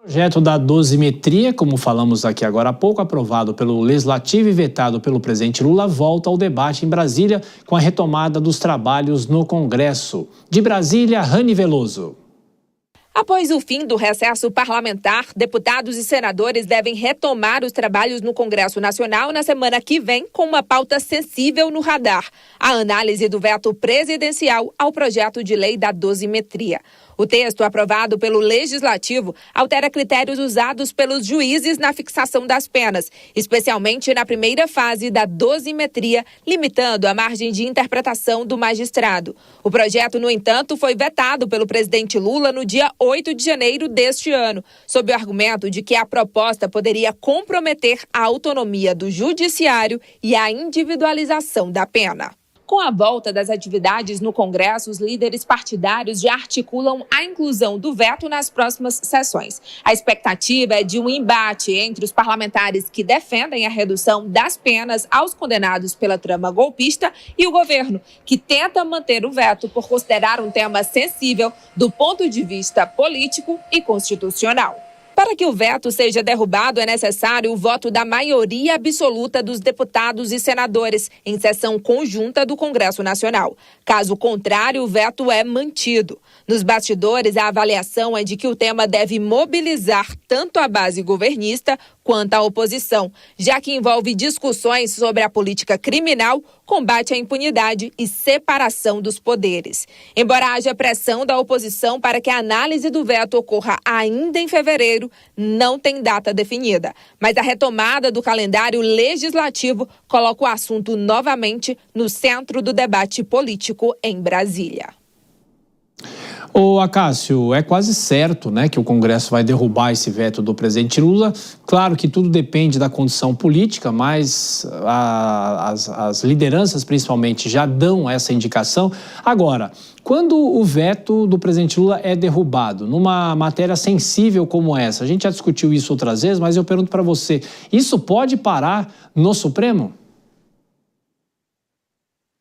O projeto da dosimetria, como falamos aqui agora há pouco, aprovado pelo Legislativo e vetado pelo presidente Lula, volta ao debate em Brasília com a retomada dos trabalhos no Congresso. De Brasília, Rani Veloso. Após o fim do recesso parlamentar, deputados e senadores devem retomar os trabalhos no Congresso Nacional na semana que vem com uma pauta sensível no radar: a análise do veto presidencial ao projeto de lei da dosimetria. O texto, aprovado pelo Legislativo, altera critérios usados pelos juízes na fixação das penas, especialmente na primeira fase da dosimetria, limitando a margem de interpretação do magistrado. O projeto, no entanto, foi vetado pelo presidente Lula no dia 8 de janeiro deste ano, sob o argumento de que a proposta poderia comprometer a autonomia do judiciário e a individualização da pena. Com a volta das atividades no Congresso, os líderes partidários já articulam a inclusão do veto nas próximas sessões. A expectativa é de um embate entre os parlamentares que defendem a redução das penas aos condenados pela trama golpista e o governo, que tenta manter o veto por considerar um tema sensível do ponto de vista político e constitucional. Para que o veto seja derrubado, é necessário o voto da maioria absoluta dos deputados e senadores em sessão conjunta do Congresso Nacional. Caso contrário, o veto é mantido. Nos bastidores, a avaliação é de que o tema deve mobilizar tanto a base governista quanto a oposição, já que envolve discussões sobre a política criminal, combate à impunidade e separação dos poderes. Embora haja pressão da oposição para que a análise do veto ocorra ainda em fevereiro, não tem data definida. Mas a retomada do calendário legislativo coloca o assunto novamente no centro do debate político em Brasília. Ô Acácio, é quase certo, né, que o Congresso vai derrubar esse veto do presidente Lula. Claro que tudo depende da condição política, mas as lideranças principalmente já dão essa indicação. Agora, quando o veto do presidente Lula é derrubado, numa matéria sensível como essa, a gente já discutiu isso outras vezes, mas eu pergunto para você, isso pode parar no Supremo?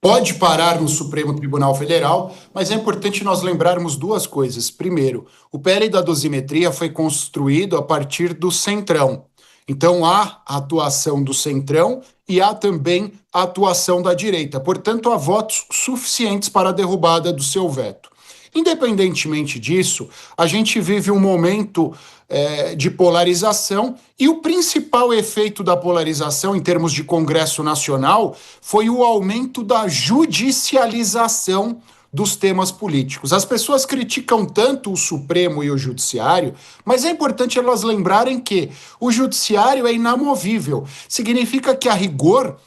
Pode parar no Supremo Tribunal Federal, mas é importante nós lembrarmos duas coisas. Primeiro, o PL da dosimetria foi construído a partir do Centrão. Então há a atuação do Centrão e há também a atuação da direita. Portanto, há votos suficientes para a derrubada do seu veto. Independentemente disso, a gente vive um momento de polarização e o principal efeito da polarização em termos de Congresso Nacional foi o aumento da judicialização dos temas políticos. As pessoas criticam tanto o Supremo e o Judiciário, mas é importante elas lembrarem que o Judiciário é inamovível. Significa que, a rigor,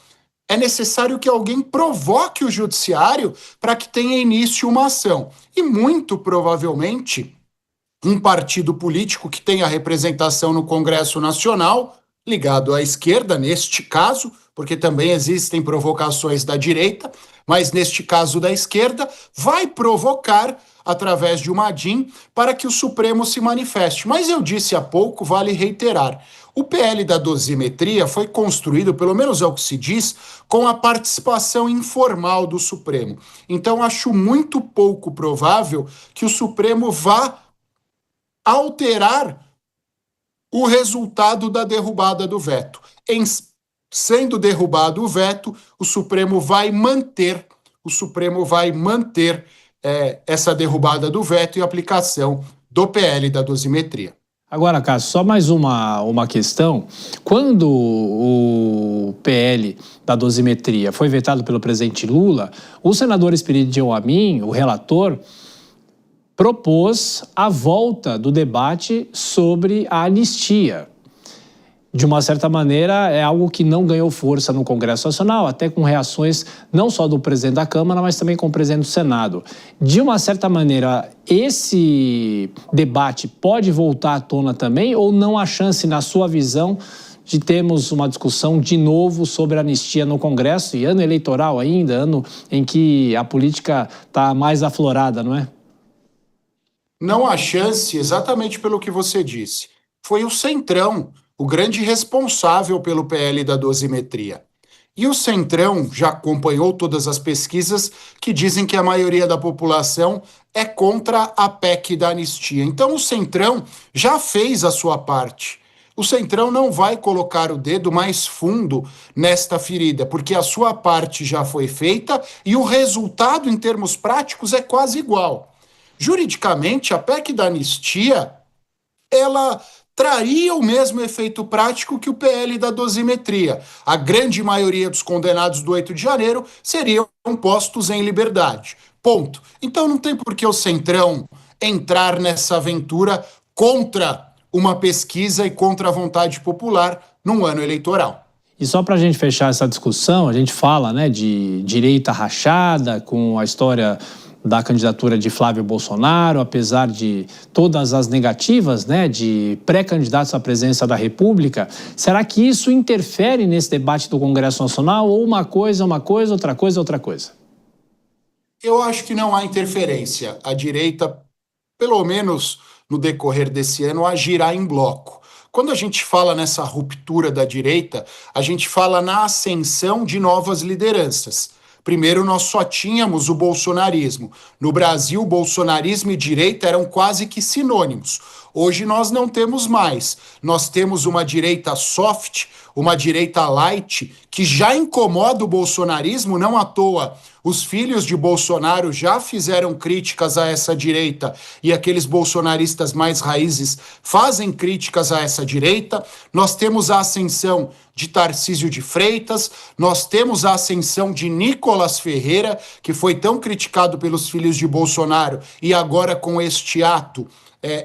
é necessário que alguém provoque o Judiciário para que tenha início uma ação. E muito provavelmente um partido político que tenha representação no Congresso Nacional, ligado à esquerda, neste caso, porque também existem provocações da direita, mas neste caso da esquerda, vai provocar, através de uma ADIM, para que o Supremo se manifeste. Mas eu disse há pouco, vale reiterar, o PL da dosimetria foi construído, pelo menos é o que se diz, com a participação informal do Supremo. Então, acho muito pouco provável que o Supremo vá alterar o resultado da derrubada do veto. Sendo derrubado o veto, o Supremo vai manter essa derrubada do veto e aplicação do PL da dosimetria. Agora, Cássio, só mais uma questão. Quando o PL da dosimetria foi vetado pelo presidente Lula, o senador Esperidião Amin, o relator, propôs a volta do debate sobre a anistia. De uma certa maneira, é algo que não ganhou força no Congresso Nacional, até com reações não só do presidente da Câmara, mas também com o presidente do Senado. De uma certa maneira, esse debate pode voltar à tona também, ou não há chance, na sua visão, de termos uma discussão de novo sobre a anistia no Congresso, e ano eleitoral ainda, ano em que a política está mais aflorada, não é? Não há chance, exatamente pelo que você disse. Foi o Centrão o grande responsável pelo PL da dosimetria. E o Centrão já acompanhou todas as pesquisas que dizem que a maioria da população é contra a PEC da anistia. Então o Centrão já fez a sua parte. O Centrão não vai colocar o dedo mais fundo nesta ferida, porque a sua parte já foi feita e o resultado em termos práticos é quase igual. Juridicamente, a PEC da anistia, ela traria o mesmo efeito prático que o PL da dosimetria. A grande maioria dos condenados do 8 de janeiro seriam postos em liberdade. Ponto. Então não tem por que o Centrão entrar nessa aventura contra uma pesquisa e contra a vontade popular num ano eleitoral. E só para a gente fechar essa discussão, a gente fala, né, de direita rachada, com a história da candidatura de Flávio Bolsonaro, apesar de todas as negativas, né, de pré-candidatos à presidência da República. Será que isso interfere nesse debate do Congresso Nacional ou uma coisa, outra coisa, outra coisa? Eu acho que não há interferência. A direita, pelo menos no decorrer desse ano, agirá em bloco. Quando a gente fala nessa ruptura da direita, a gente fala na ascensão de novas lideranças. Primeiro, nós só tínhamos o bolsonarismo. No Brasil, bolsonarismo e direita eram quase que sinônimos. Hoje nós não temos mais. Nós temos uma direita soft, uma direita light, que já incomoda o bolsonarismo, não à toa. Os filhos de Bolsonaro já fizeram críticas a essa direita e aqueles bolsonaristas mais raízes fazem críticas a essa direita. Nós temos a ascensão de Tarcísio de Freitas, nós temos a ascensão de Nicolas Ferreira, que foi tão criticado pelos filhos de Bolsonaro e agora com este ato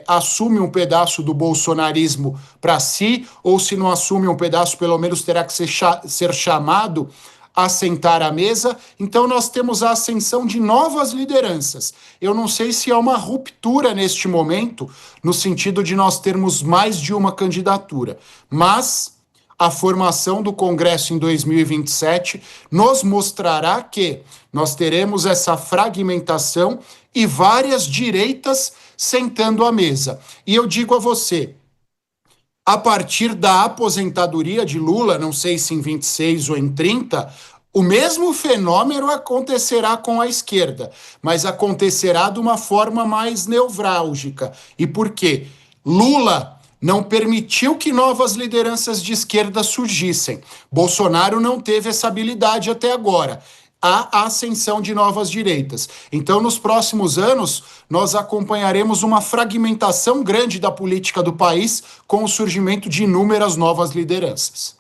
assume um pedaço do bolsonarismo para si, ou se não assume um pedaço, pelo menos terá que ser chamado a sentar à mesa. Então nós temos a ascensão de novas lideranças. Eu não sei se há uma ruptura neste momento, no sentido de nós termos mais de uma candidatura, mas a formação do Congresso em 2027 nos mostrará que nós teremos essa fragmentação e várias direitas sentando à mesa. E eu digo a você, a partir da aposentadoria de Lula, não sei se em 26 ou em 30, o mesmo fenômeno acontecerá com a esquerda, mas acontecerá de uma forma mais nevrálgica. E por quê? Lula não permitiu que novas lideranças de esquerda surgissem. Bolsonaro não teve essa habilidade até agora. Há a ascensão de novas direitas. Então, nos próximos anos, nós acompanharemos uma fragmentação grande da política do país com o surgimento de inúmeras novas lideranças.